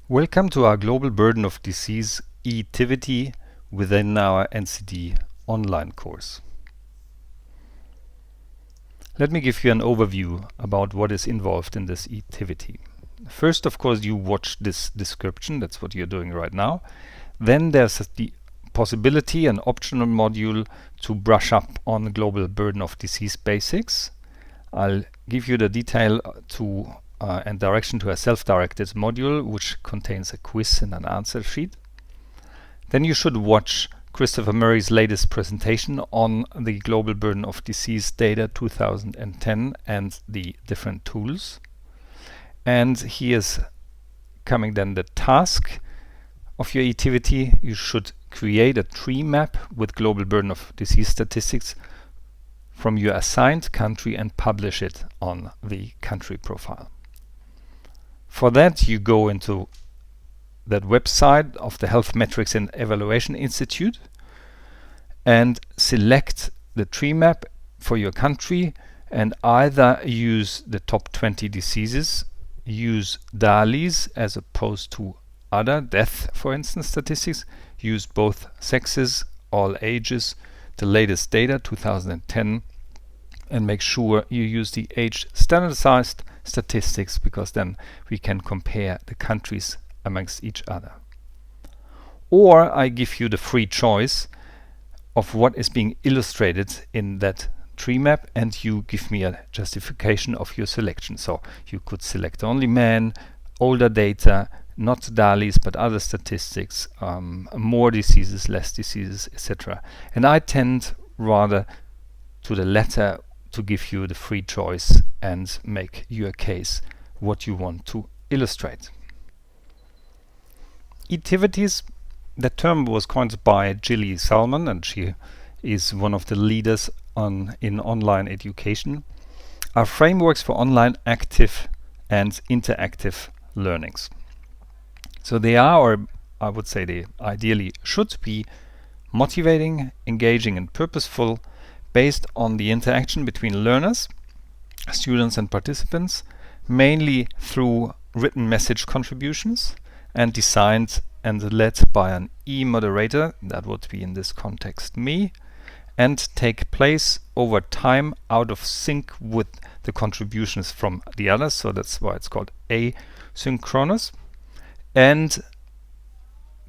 Welcome to our Global Burden of Disease e-tivity within our NCD online course. Let me give you an overview about what is involved in this e-tivity. First, of course, you watch this description. That's what you're doing right now. Then there's the possibility, an optional module to brush up on global burden of disease basics. I'll give you the detail and direction to a self-directed module which contains a quiz and an answer sheet. Then you should watch Christopher Murray's latest presentation on the global burden of disease data 2010 and the different tools. And here's coming then the task of your e-tivity. You should create a tree map with global burden of disease statistics from your assigned country and publish it on the country profile. For that, you go into that website of the Health Metrics and Evaluation Institute and select the tree map for your country and either use the top 20 diseases, use DALIs as opposed to other death, for instance, statistics, use both sexes, all ages, the latest data 2010, and make sure you use the age standardized statistics, because then we can compare the countries amongst each other. Or I give you the free choice of what is being illustrated in that tree map, and you give me a justification of your selection. So you could select only men, older data, not DALIs but other statistics, more diseases, less diseases, etc. And I tend rather to the latter, to give you the free choice and make your case what you want to illustrate. E-tivities, that term was coined by Gilly Salmon, and she is one of the leaders in online education, are frameworks for online active and interactive learnings. So they are, or I would say they ideally should be, motivating, engaging and purposeful, based on the interaction between learners, students and participants, mainly through written message contributions, and designed and led by an e-moderator, that would be in this context me, and take place over time out of sync with the contributions from the others, so that's why it's called asynchronous. And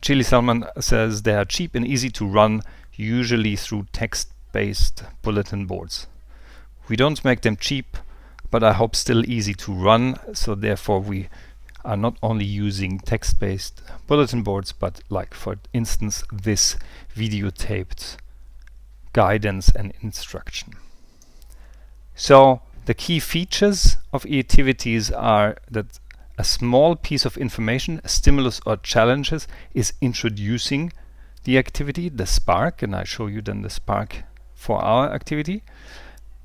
Chili Salman says they are cheap and easy to run, usually through text-based bulletin boards. We don't make them cheap, but I hope still easy to run, so therefore we are not only using text-based bulletin boards, but like for instance this videotaped guidance and instruction. So the key features of e-tivties are that a small piece of information, a stimulus or challenges, is introducing the activity, the spark, and I show you then the spark for our activity.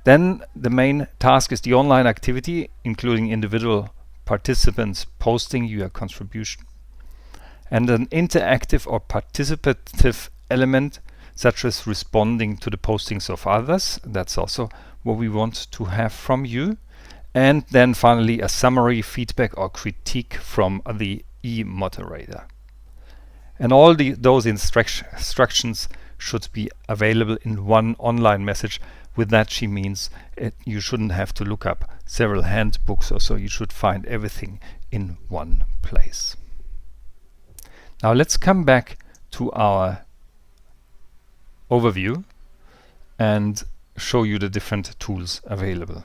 Then the main task is the online activity, including individual participants posting your contribution, and an interactive or participative element such as responding to the postings of others. That's also what we want to have from you. And then finally a summary, feedback or critique from the e-moderator. And all those instructions should be available in one online message. With that, she means you shouldn't have to look up several handbooks or so. You should find everything in one place. Now let's come back to our overview and show you the different tools available.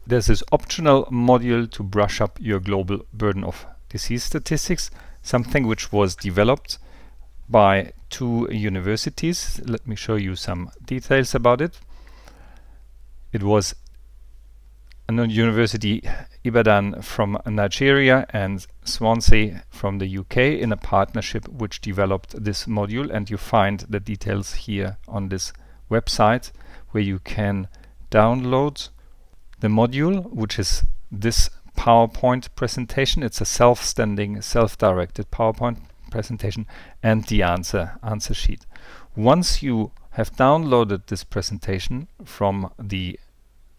There's this optional module to brush up your global burden of disease statistics, something which was developed by 2 universities. Let me show you some details about it. It was a university, Ibadan from Nigeria and Swansea from the UK, in a partnership which developed this module, and you find the details here on this website where you can download the module, which is this PowerPoint presentation. It's a self-standing, self-directed PowerPoint presentation, and the answer sheet. Once you have downloaded this presentation from the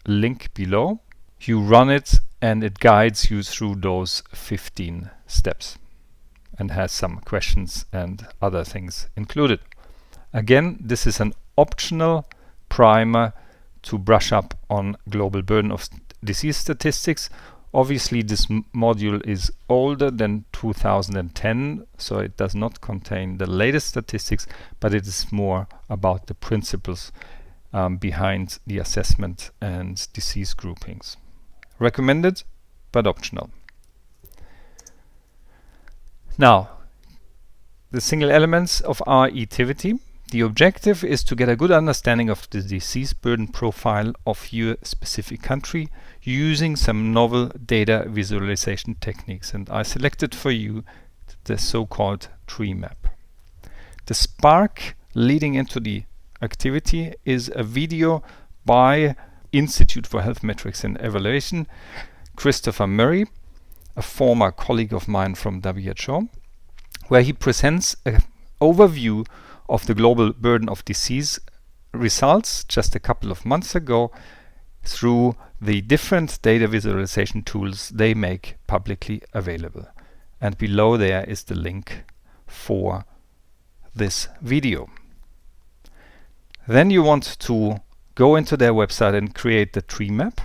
link below, you run it and it guides you through those 15 steps and has some questions and other things included. Again, this is an optional primer to brush up on global burden of disease statistics. Obviously, this module is older than 2010, so it does not contain the latest statistics, but it is more about the principles behind the assessment and disease groupings. Recommended, but optional. Now, the single elements of our etivity. The objective is to get a good understanding of the disease burden profile of your specific country using some novel data visualization techniques, and I selected for you the so-called tree map. The spark leading into the activity is a video by Institute for Health Metrics and Evaluation, Christopher Murray, a former colleague of mine from WHO, where he presents an overview of the global burden of disease results just a couple of months ago through the different data visualization tools they make publicly available. And below there is the link for this video. Then you want to go into their website and create the tree map.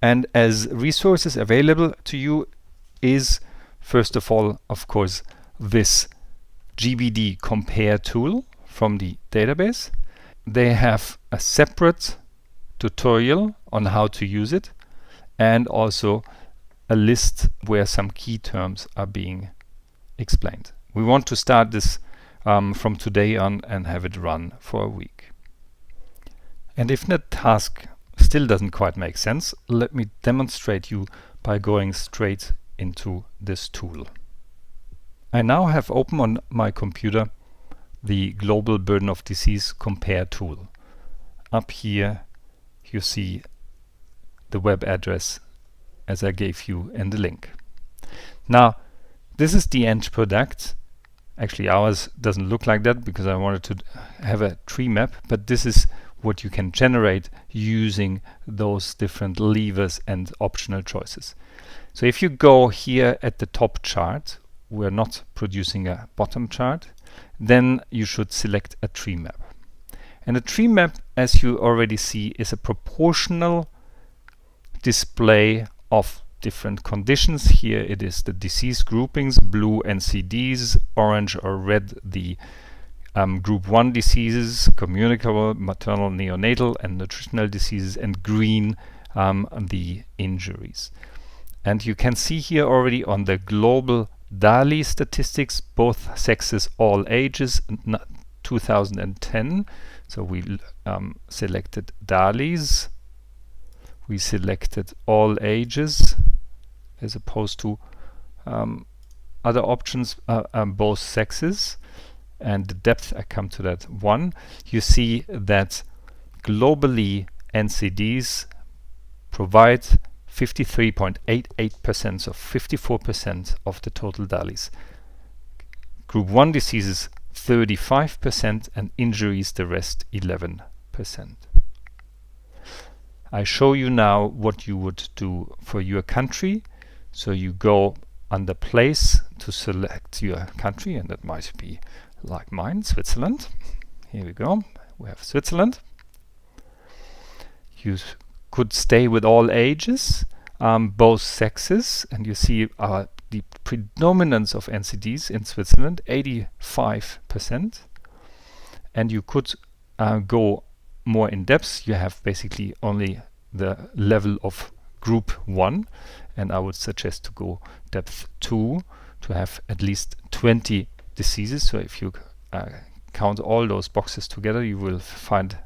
And as resources available to you is, first of all, of course, this GBD compare tool from the database. They have a separate tutorial on how to use it and also a list where some key terms are being explained. We want to start this from today on and have it run for a week. And if the task still doesn't quite make sense, let me demonstrate you by going straight into this tool. I now have open on my computer the Global Burden of Disease Compare tool. Up here you see the web address as I gave you in the link. Now this is the end product. Actually ours doesn't look like that because I wanted to have a tree map, but this is what you can generate using those different levers and optional choices. So if you go here at the top chart, we're not producing a bottom chart, then you should select a tree map. And a tree map, as you already see, is a proportional display of different conditions. Here it is the disease groupings, blue NCDs, orange or red the group 1 diseases, communicable, maternal, neonatal and nutritional diseases, and green the injuries. And you can see here already on the global DALI statistics, both sexes, all ages, 2010. So we selected DALIs. We selected all ages as opposed to other options, both sexes. And the depth, I come to that one. You see that globally NCDs provide 53.88%, so 54% of the total DALIs. Group 1 diseases 35% and injuries the rest 11%. I show you now what you would do for your country. So you go under place to select your country, and that might be like mine, Switzerland. Here we go. We have Switzerland. You could stay with all ages, both sexes, and you see the predominance of NCDs in Switzerland, 85%. And you could go more in depth. You have basically only the level of group 1, and I would suggest to go depth 2 to have at least 20 diseases. So if you count all those boxes together, you will find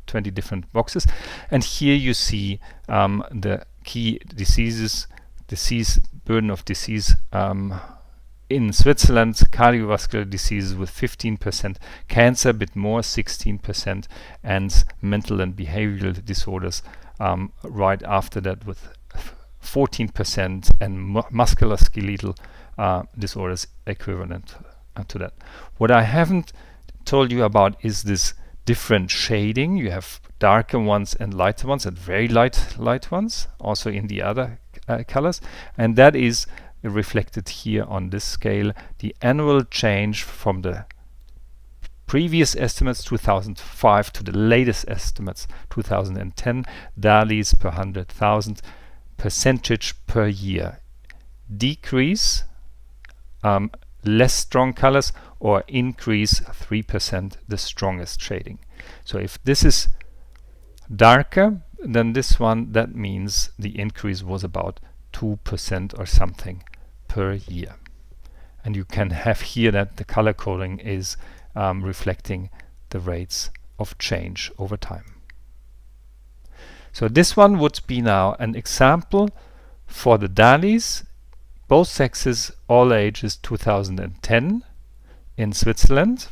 20 different boxes. And here you see the key diseases, disease burden of disease in Switzerland, cardiovascular diseases with 15%, cancer a bit more, 16%, and mental and behavioral disorders right after that with 14%, and musculoskeletal disorders equivalent to that. What I haven't told you about is this different shading. You have darker ones and lighter ones, and very light ones, also in the other colors. And that is reflected here on this scale, the annual change from the previous estimates 2005 to the latest estimates 2010, DALIs per 100,000, percentage per year. Decrease, less strong colors, or increase 3% the strongest shading. So if this is darker than this one, that means the increase was about 2% or something per year. And you can have here that the color coding is reflecting the rates of change over time. So this one would be now an example for the DALIs, both sexes, all ages 2010 in Switzerland.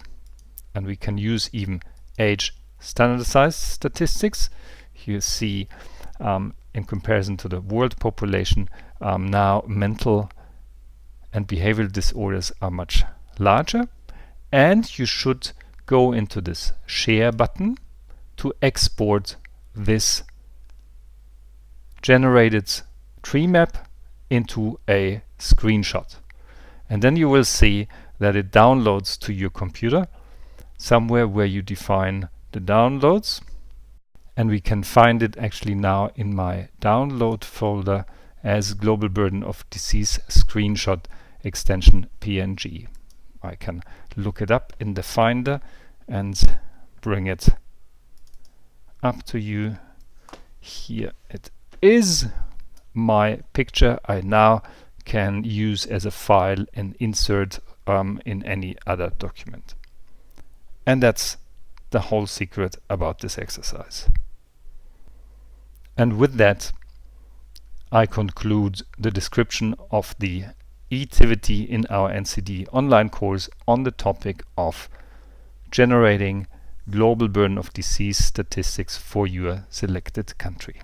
And we can use even age standardized statistics. You see in comparison to the world population, now mental and behavioral disorders are much larger. And you should go into this share button to export this generated tree map into a screenshot. And then you will see that it downloads to your computer somewhere where you define the downloads. And we can find it actually now in my download folder as Global Burden of Disease Screenshot extension PNG. I can look it up in the Finder and bring it up to you. Here it is, my picture I now can use as a file and insert in any other document. And that's the whole secret about this exercise. And with that, I conclude the description of the e-tivity in our NCD online course on the topic of generating global burden of disease statistics for your selected country.